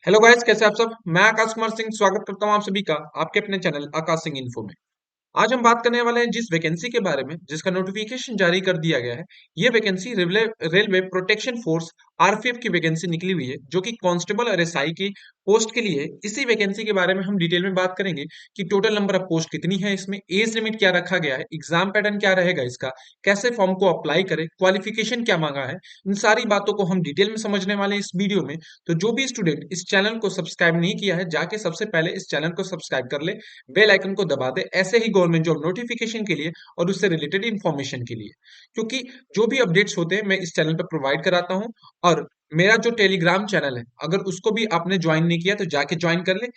Hello guys, कैसे आप सब। मैं आकाश कुमार सिंह स्वागत करता हूं आप सभी का आपके अपने चैनल आकाश सिंह इन्फो में। आज हम बात करने वाले हैं जिस वैकेंसी के बारे में जिसका नोटिफिकेशन जारी कर दिया गया है। ये vacancy railway railway protection force RPF की वैकेंसी निकली हुई है, जो कि कांस्टेबल और एसआई की पोस्ट के लिए है। इसी वैकेंसी के बारे में हम डिटेल में बात करेंगे कि टोटल नंबर ऑफ पोस्ट कितनी है, इसमें एज लिमिट क्या रखा गया है, एग्जाम पैटर्न क्या रहेगा इसका, कैसे फॉर्म को अप्लाई करें, क्वालिफिकेशन क्या मांगा है। इन सारी बातों को हम डिटेल में समझने वाले हैं इस वीडियो में। तो जो भी स्टूडेंट इस चैनल को सब्सक्राइब नहीं किया है, जाके सबसे पहले इस चैनल को सब्सक्राइब कर ले, बेल आइकन को दबा दे, ऐसे ही गवर्नमेंट जॉब नोटिफिकेशन के लिए और उससे रिलेटेड इंफॉर्मेशन के लिए। क्योंकि जो भी अपडेट्स होते हैं मैं इस चैनल पर प्रोवाइड कराता हूं। और मेरा जो टेलीग्राम चैनल है, अगर उसको भी आपने ज्वाइन नहीं किया तो जाके ज्वाइन कर ले।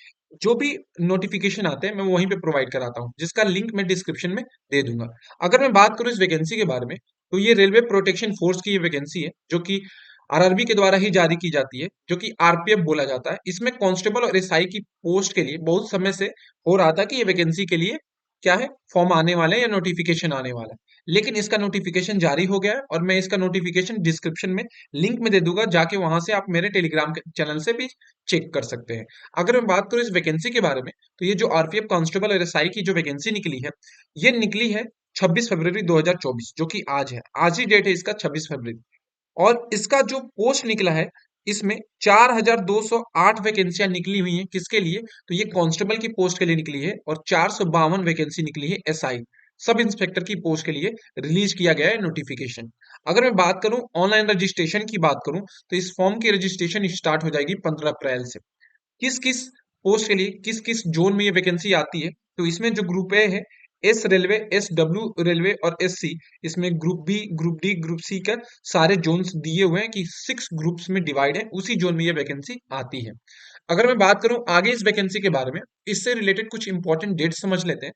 जो भी नोटिफिकेशन आते हैं मैं वहीं पे प्रोवाइड कराता हूँ, जिसका लिंक मैं डिस्क्रिप्शन में दे दूंगा। अगर मैं बात करूँ इस वैकेंसी के बारे में, तो ये रेलवे प्रोटेक्शन फोर्स की ये वैकेंसी है, जो कि आरआरबी के द्वारा ही जारी की जाती है, जो कि आरपीएफ बोला जाता है। इसमें कांस्टेबल और एसआई की पोस्ट के लिए बहुत समय से हो रहा था कि ये वैकेंसी के लिए क्या है, फॉर्म आने वाला है या नोटिफिकेशन आने वाला है। लेकिन इसका नोटिफिकेशन जारी हो गया है और मैं इसका नोटिफिकेशन डिस्क्रिप्शन में लिंक में दे दूंगा, जाके वहां से आप मेरे टेलीग्राम चैनल से भी चेक कर सकते हैं। अगर मैं बात करूं इस वैकेंसी के बारे में, तो ये जो आरपीएफ कांस्टेबल और एसआई की जो वैकेंसी निकली है, ये निकली है 26 फरवरी 2024, जो कि आज है। आज ही डेट है इसका, 26 फरवरी। और इसका जो पोस्ट निकला है, इसमें 4208 वैकेंसियां निकली हुई हैं। किसके लिए? तो ये कांस्टेबल की पोस्ट के लिए निकली है। और 452 वैकेंसी निकली है एसआई सब इंस्पेक्टर की पोस्ट के लिए रिलीज किया गया है नोटिफिकेशन। अगर मैं बात करूं ऑनलाइन रजिस्ट्रेशन की बात करूं, तो इस फॉर्म की रजिस्ट्रेशन स्टार्ट हो जाएगी 15 अप्रैल से। किस किस पोस्ट के लिए किस किस जोन में ये वैकेंसी आती है, तो इसमें जो ग्रुप ए है, S railway, S W railway और एस सी, इसमें group B, group D, group C का सारे जोन्स दिए हुए हैं कि 6 ग्रुप्स में डिवाइड है, उसी जोन में ये वैकेंसी आती है। अगर मैं बात करूं आगे इस वैकेंसी के बारे में, इससे रिलेटेड कुछ इंपॉर्टेंट डेट समझ लेते हैं।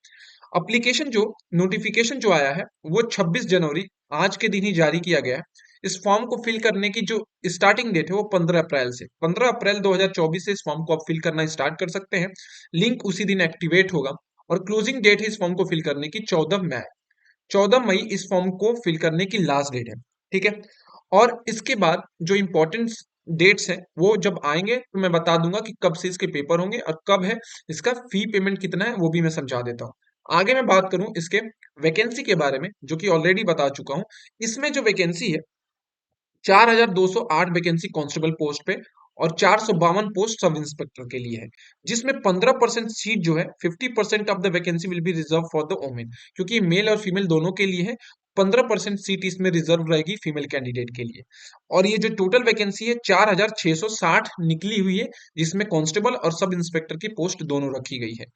अप्लीकेशन जो नोटिफिकेशन जो आया है, वो 26 जनवरी आज के दिन ही जारी किया गया है। इस फॉर्म को फिल करने की जो स्टार्टिंग डेट है वो 15 अप्रैल से 15 अप्रैल 2024 से इस फॉर्म को आप फिल करना स्टार्ट कर सकते हैं। लिंक उसी दिन एक्टिवेट होगा। और क्लोजिंग डेट है इस फॉर्म को फिल करने की 14 मई। 14 मई इस फॉर्म को फिल करने की लास्ट डेट है। ठीक है। और इसके बाद जो इंपॉर्टेंट डेट्स हैं वो जब आएंगे तो मैं बता दूंगा कि कब से इसके पेपर होंगे और कब है, इसका फी पेमेंट कितना है वो भी मैं समझा देता हूँ। आगे मैं बात करूं इसके वैकेंसी के बारे में, जो कि ऑलरेडी बता चुका हूं। इसमें जो वैकेंसी है, 4208 वैकेंसी कांस्टेबल पोस्ट पे और 452 पोस्ट सब इंस्पेक्टर के लिए है। जिसमें 15% सीट जो है, 50% of the vacancy will be reserve for the women, क्योंकि मेल और फीमेल दोनों के लिए है। 15% सीट इसमें रिजर्व रहेगी फीमेल कैंडिडेट के लिए। और ये जो टोटल वैकेंसी है 4660 निकली हुई है, जिसमें कांस्टेबल और सब इंस्पेक्टर की पोस्ट दोनों रखी गई है।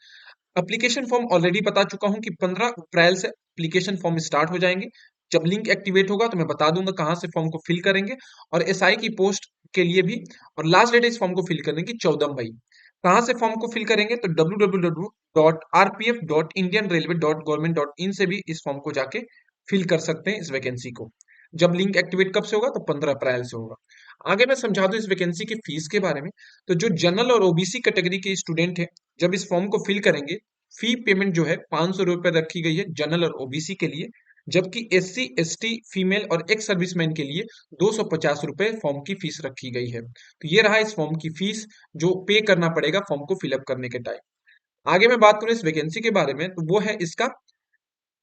एप्लीकेशन फॉर्म ऑलरेडी बता चुका हूं कि 15 अप्रैल से एप्लीकेशन फॉर्म स्टार्ट हो जाएंगे। जब लिंक एक्टिवेट होगा तो मैं बता दूंगा कहां से फॉर्म को फिल करेंगे। और एसआई की पोस्ट के लिए भी। और लास्ट डेट इस फॉर्म को फिल करने की 14 मई। कहां से फॉर्म को फिल करेंगे? तो www.rpf.indianrailway.government.in से भी इस फॉर्म को जाके फिल कर सकते हैं इस वैकेंसी को। जब लिंक एक्टिवेट कब से होगा? तो 15 अप्रैल से होगा। आगे मैं समझा दूं इस वैकेंसी की फीस के बारे में। तो जो जनरल और ओबीसी कैटेगरी के स्टूडेंट हैं, जब इस फॉर्म को फिल करेंगे, फी पेमेंट जो है 500 रुपए रखी गई है जनरल और ओबीसी के लिए। जबकि एससी एसटी फीमेल और एक्स सर्विसमैन के लिए 250 रुपए फॉर्म की फीस रखी गई है। तो ये रहा इस फॉर्म की फीस जो पे करना पड़ेगा फॉर्म को फिलअप करने के टाइम। आगे मैं बात करूं इस वैकेंसी के बारे में, तो वो है इसका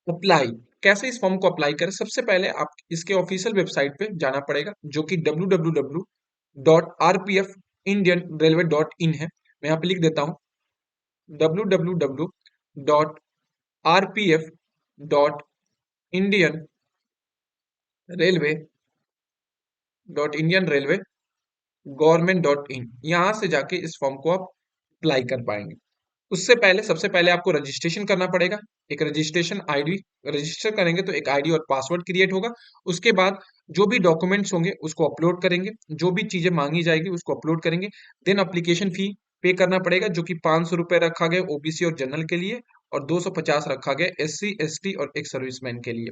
अप्लाई। कैसे इस फॉर्म को अप्लाई करें? सबसे पहले आप इसके ऑफिशियल वेबसाइट पे जाना पड़ेगा, जो कि www.rpfindianrailway.in है। मैं यहाँ पे लिख देता हूँ www.rpf.indianrailway.government.in। यहाँ से जाके इस फॉर्म को आप अप्लाई कर पाएंगे। उससे पहले सबसे पहले आपको रजिस्ट्रेशन करना पड़ेगा। एक रजिस्ट्रेशन आईडी, रजिस्टर करेंगे तो एक आईडी और पासवर्ड क्रिएट होगा। उसके बाद जो भी डॉक्यूमेंट्स होंगे उसको अपलोड करेंगे, जो भी चीजें मांगी जाएगी उसको अपलोड करेंगे। देन अप्लीकेशन फी पे करना पड़ेगा, जो कि 500 रुपए रखा गया ओबीसी और जनरल के लिए, और 250 रखा गया एससी एसटी और एक सर्विसमैन के लिए।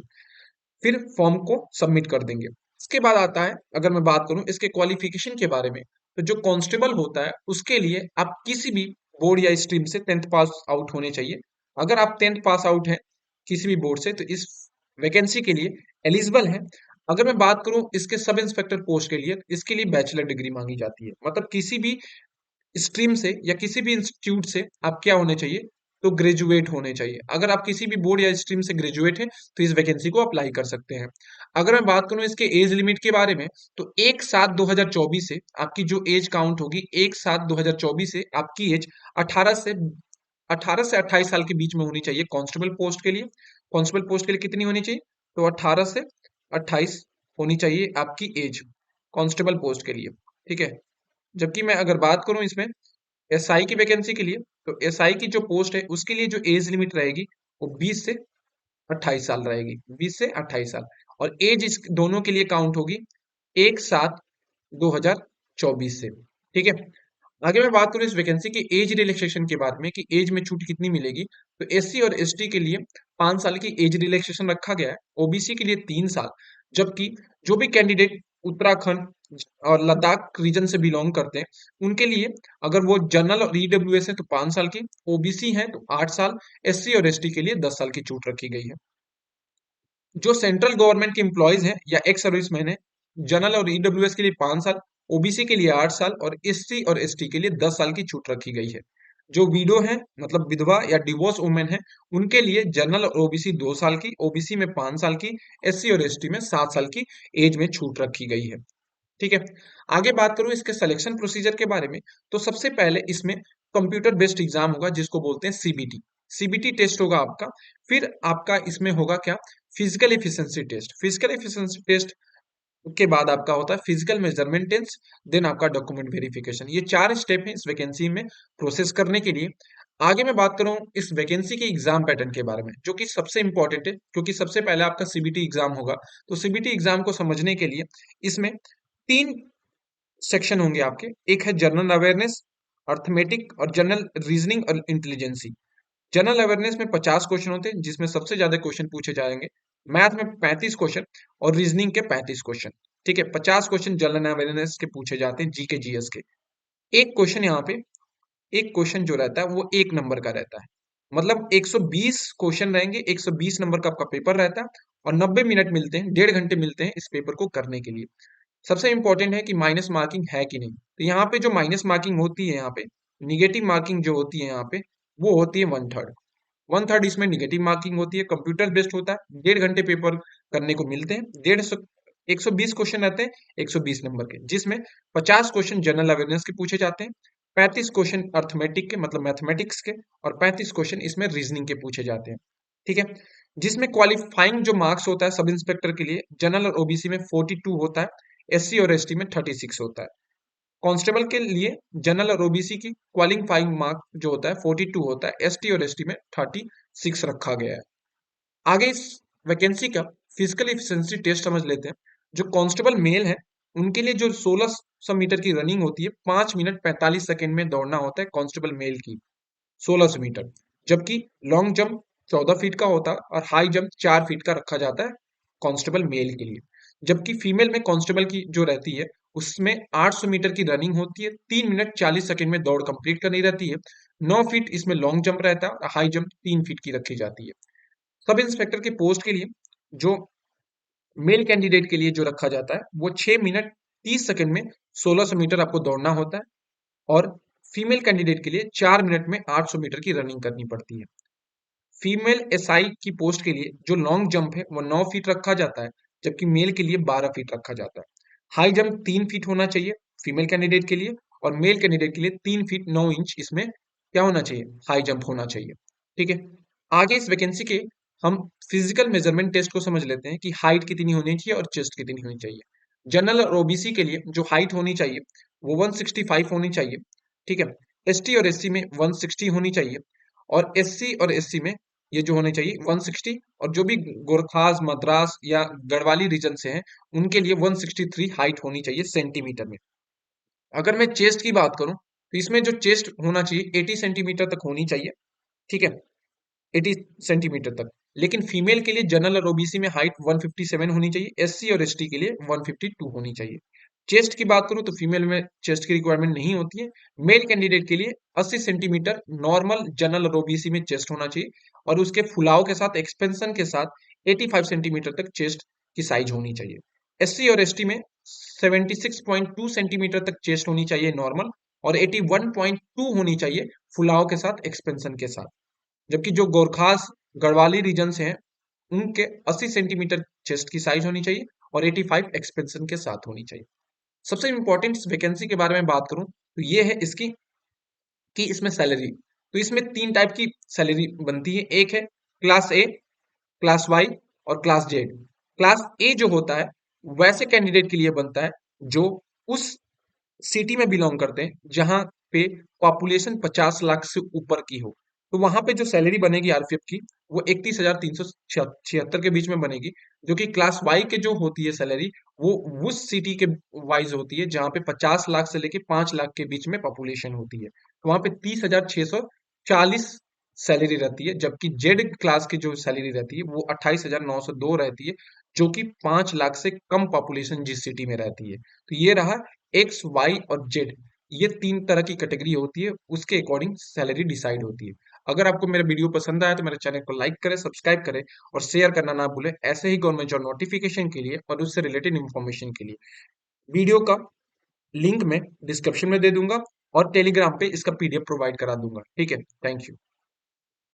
फिर फॉर्म को सबमिट कर देंगे। इसके बाद आता है, अगर मैं बात करूं इसके क्वालिफिकेशन के बारे में, तो जो कांस्टेबल होता है उसके लिए आप किसी भी बोर्ड या स्ट्रीम से 10th पास आउट होने चाहिए। अगर आप 10th पास आउट हैं किसी भी बोर्ड से, तो इस वैकेंसी के लिए एलिजिबल है। अगर मैं बात करूं इसके सब इंस्पेक्टर पोस्ट के लिए, इसके लिए बैचलर डिग्री मांगी जाती है। मतलब किसी भी स्ट्रीम से या किसी भी इंस्टीट्यूट से आप क्या होने चाहिए, तो ग्रेजुएट होने चाहिए। अगर आप किसी भी बोर्ड या स्ट्रीम से ग्रेजुएट हैं तो इस वैकेंसी को अप्लाई कर सकते हैं। अगर मैं बात करूं इसके एज लिमिट के बारे में, तो 1/7/2024 से आपकी जो एज काउंट होगी, 1/7/2024 से आपकी एज 18 से 28 साल के बीच में होनी चाहिए कांस्टेबल पोस्ट के लिए। कांस्टेबल पोस्ट के लिए कितनी होनी चाहिए, तो 18 से 28 होनी चाहिए आपकी एज कांस्टेबल पोस्ट के लिए। ठीक है। जबकि मैं अगर बात करूं इसमें एसआई की वैकेंसी के लिए, तो एसआई की जो पोस्ट है उसके लिए जो एज लिमिट रहेगी वो 20 से 28 साल रहेगी, 20 से 28 साल। और एज इस दोनों के लिए काउंट होगी 1/7/2024 से। ठीक है। आगे मैं बात करूं इस वैकेंसी की एज रिलैक्सेशन के बारे में कि एज में छूट कितनी मिलेगी, तो एससी और एसटी के लिए 5 साल की एज रिलैक्सेशन रखा गया है, ओबीसी के लिए 3 साल। जबकि जो भी कैंडिडेट उत्तराखंड और लद्दाख रीजन से बिलोंग करते हैं उनके लिए, अगर वो जनरल और ईडब्ल्यूएस है तो 5 साल की, ओबीसी है तो 8 साल, एससी और एसटी के लिए 10 साल की छूट रखी गई है। जो सेंट्रल गवर्नमेंट के एम्प्लॉयज हैं या एक्स सर्विसमैन है, जनरल और ईडब्ल्यूएस के लिए 5 साल, ओबीसी के लिए 8 साल और एससी और एसटी के लिए 10 साल की छूट रखी गई है। जो विडो है मतलब विधवा या डिवोर्स वुमेन है, उनके लिए जनरल और ओबीसी 2 साल की, ओबीसी में 5 साल की, एससी और एसटी में 7 साल की एज में छूट रखी गई है। ठीक है। आगे बात करूं इसके सिलेक्शन प्रोसीजर के बारे में, तो सबसे पहले इसमें कंप्यूटर बेस्ड एग्जाम होगा जिसको बोलते हैं सीबीटी। सीबीटी टेस्ट होगा आपका। फिर आपका इसमें होगा क्या, physical efficiency test. Physical efficiency test के बाद आपका होता है फिजिकल मेजरमेंट टेस्ट, देन आपका डॉक्यूमेंट वेरिफिकेशन। ये 4 स्टेप हैं इस वैकेंसी में प्रोसेस करने के लिए। आगे मैं बात करूं इस वैकेंसी के एग्जाम पैटर्न के बारे में, जो कि सबसे इंपॉर्टेंट है क्योंकि सबसे पहले आपका सीबीटी एग्जाम होगा। तो सीबीटी एग्जाम को समझने के लिए इसमें 3 सेक्शन होंगे आपके। एक है जनरल अवेयरनेस, अर्थमेटिक और जनरल रीजनिंग और इंटेलिजेंसी। जनरल अवेयरनेस में 50 क्वेश्चन होते हैं जिसमें सबसे ज्यादा क्वेश्चन पूछे जाएंगे। मैथ में 35 क्वेश्चन और रीजनिंग के 35 क्वेश्चन। ठीक है। 50 क्वेश्चन जनरल अवेयरनेस के पूछे जाते हैं, जीके जीएस के। एक क्वेश्चन यहाँ पे, एक क्वेश्चन जो रहता है वो 1 नंबर का रहता है। मतलब 120 क्वेश्चन रहेंगे, 120 नंबर का आपका पेपर रहता है और 90 मिनट मिलते हैं, 1.5 घंटे मिलते हैं इस पेपर को करने के लिए। सबसे इंपॉर्टेंट है कि माइनस मार्किंग है कि नहीं। तो यहाँ पे जो माइनस मार्किंग होती है, यहाँ पे निगेटिव मार्किंग जो होती है यहाँ पे, वो होती है 1/3। 1/3 इसमें निगेटिव मार्किंग होती है। कंप्यूटर बेस्ड होता है, 1.5 घंटे पेपर करने को मिलते हैं। 120 क्वेश्चन रहते हैं 120 नंबर के, जिसमें 50 क्वेश्चन जनरल अवेयरनेस के पूछे जाते हैं, 35 क्वेश्चन अर्थमेटिक के मतलब मैथमेटिक्स के, और 35 क्वेश्चन इसमें रीजनिंग के पूछे जाते हैं। ठीक है। जिसमें क्वालिफाइंग जो मार्क्स होता है सब इंस्पेक्टर के लिए, जनरल और ओबीसी में 42 होता है, एससी और एसटी में 36 होता है। कांस्टेबल के लिए जनरल और ओबीसी की क्वालिफाइंग मार्क जो होता है 42 होता है, एसटी और एसटी में 36 रखा गया है। आगे इस वैकेंसी का फिजिकल एफिशिएंसी टेस्ट समझ लेते हैं। जो कांस्टेबल मेल है उनके लिए जो 1600 मीटर की रनिंग होती है, 5 मिनट 45 सेकंड में दौड़ना होता है कांस्टेबल मेल की, 1600 मीटर। जबकि लॉन्ग जंप 14 फीट का होता है और हाई जंप 4 फीट का रखा जाता है कांस्टेबल मेल के लिए। जबकि फीमेल में कांस्टेबल की जो रहती है उसमें 800 मीटर की रनिंग होती है, 3 मिनट 40 सेकंड में दौड़ कंप्लीट करनी रहती है। 9 फीट इसमें लॉन्ग जंप रहता है और हाई जंप 3 फीट की रखी जाती है। सब इंस्पेक्टर के पोस्ट के लिए जो मेल कैंडिडेट के लिए जो रखा जाता है वो 6 मिनट 30 सेकंड में 1600 मीटर आपको दौड़ना होता है, और फीमेल कैंडिडेट के लिए 4 मिनट में 800 मीटर की रनिंग करनी पड़ती है। फीमेल एसआई की पोस्ट के लिए जो लॉन्ग जंप है वो 9 फीट रखा जाता है, जबकि मेल के लिए 12 फीट रखा जाता है। हाई जंप 3 फीट होना चाहिए फीमेल कैंडिडेट के लिए, और मेल कैंडिडेट के लिए 3 फीट 9 इंच इसमें क्या होना चाहिए, हाई जंप होना चाहिए। ठीक है। आगे इस वैकेंसी के हम फिजिकल मेजरमेंट टेस्ट को समझ लेते हैं कि हाइट कितनी होनी चाहिए और चेस्ट कितनी होनी चाहिए। जनरल और ओबीसी के लिए जो हाइट होनी चाहिए वो 165 होनी चाहिए। ठीक है। एसटी और एससी में 160 होनी चाहिए, और एससी और एससी में ये जो होने चाहिए 160, और जो भी गोरखास मद्रास या गढ़वाली रीजन से हैं उनके लिए 163 हाइट होनी चाहिए सेंटीमीटर में। अगर मैं चेस्ट की बात करूं तो इसमें जो चेस्ट होना चाहिए 80 सेंटीमीटर तक होनी चाहिए। ठीक है। 80 सेंटीमीटर तक। लेकिन फीमेल के लिए जनरल और ओबीसी में हाइट 157 होनी चाहिए, एससी और एसटी के लिए 152 होनी चाहिए। चेस्ट की बात करूं तो फीमेल में चेस्ट की रिक्वायरमेंट नहीं होती है। मेल कैंडिडेट के लिए 80 सेंटीमीटर नॉर्मल जनरल और ओबीसी में चेस्ट होना चाहिए, और उसके फुलाव के साथ एक्सपेंशन के साथ 85 सेंटीमीटर तक चेस्ट की साइज होनी चाहिए। एससी और एसटी में 76.2 सेंटीमीटर तक चेस्ट होनी चाहिए नॉर्मल, और 81.2 होनी चाहिए फुलाव के साथ, एक्सपेंशन के साथ। जबकि जो गोरखास गढ़वाली रीजन से हैं उनके 80 सेंटीमीटर चेस्ट की साइज होनी चाहिए और 85 एक्सपेंशन के साथ होनी चाहिए। सबसे इंपॉर्टेंट वैकेंसी के बारे में बात करूं तो ये है इसकी कि इसमें सैलरी, तो इसमें 3 टाइप की सैलरी बनती है। एक है क्लास ए, क्लास वाई और क्लास जेड। क्लास ए जो होता है वैसे कैंडिडेट के लिए बनता है जो उस सिटी में बिलोंग करते हैं जहां पे पॉपुलेशन 50 लाख से ऊपर की हो। तो वहां पे जो सैलरी बनेगी आरपीएफ की वो 31,376 के बीच में बनेगी। जो कि क्लास वाई के जो होती है सैलरी वो उस सिटी के वाइज होती है जहां पे 50 लाख से लेके 5 लाख के बीच में पॉपुलेशन होती है, तो वहां पे 30,640 सैलरी रहती है। जबकि जेड क्लास की जो सैलरी रहती है वो 28,902 रहती है, जो कि 5 लाख से कम पॉपुलेशन जिस सिटी में रहती है। तो ये रहा एक्स, वाई और जेड, ये 3 तरह की कैटेगरी होती है, उसके अकॉर्डिंग सैलरी डिसाइड होती है। अगर आपको मेरा वीडियो पसंद आया तो मेरे चैनल को लाइक करें, सब्सक्राइब करें और शेयर करना ना भूलें, ऐसे ही गवर्नमेंट जॉब नोटिफिकेशन के लिए और उससे रिलेटेड इंफॉर्मेशन के लिए। वीडियो का लिंक मैं डिस्क्रिप्शन में दे दूंगा और टेलीग्राम पे इसका पीडीएफ प्रोवाइड करा दूंगा। ठीक है, थैंक यू।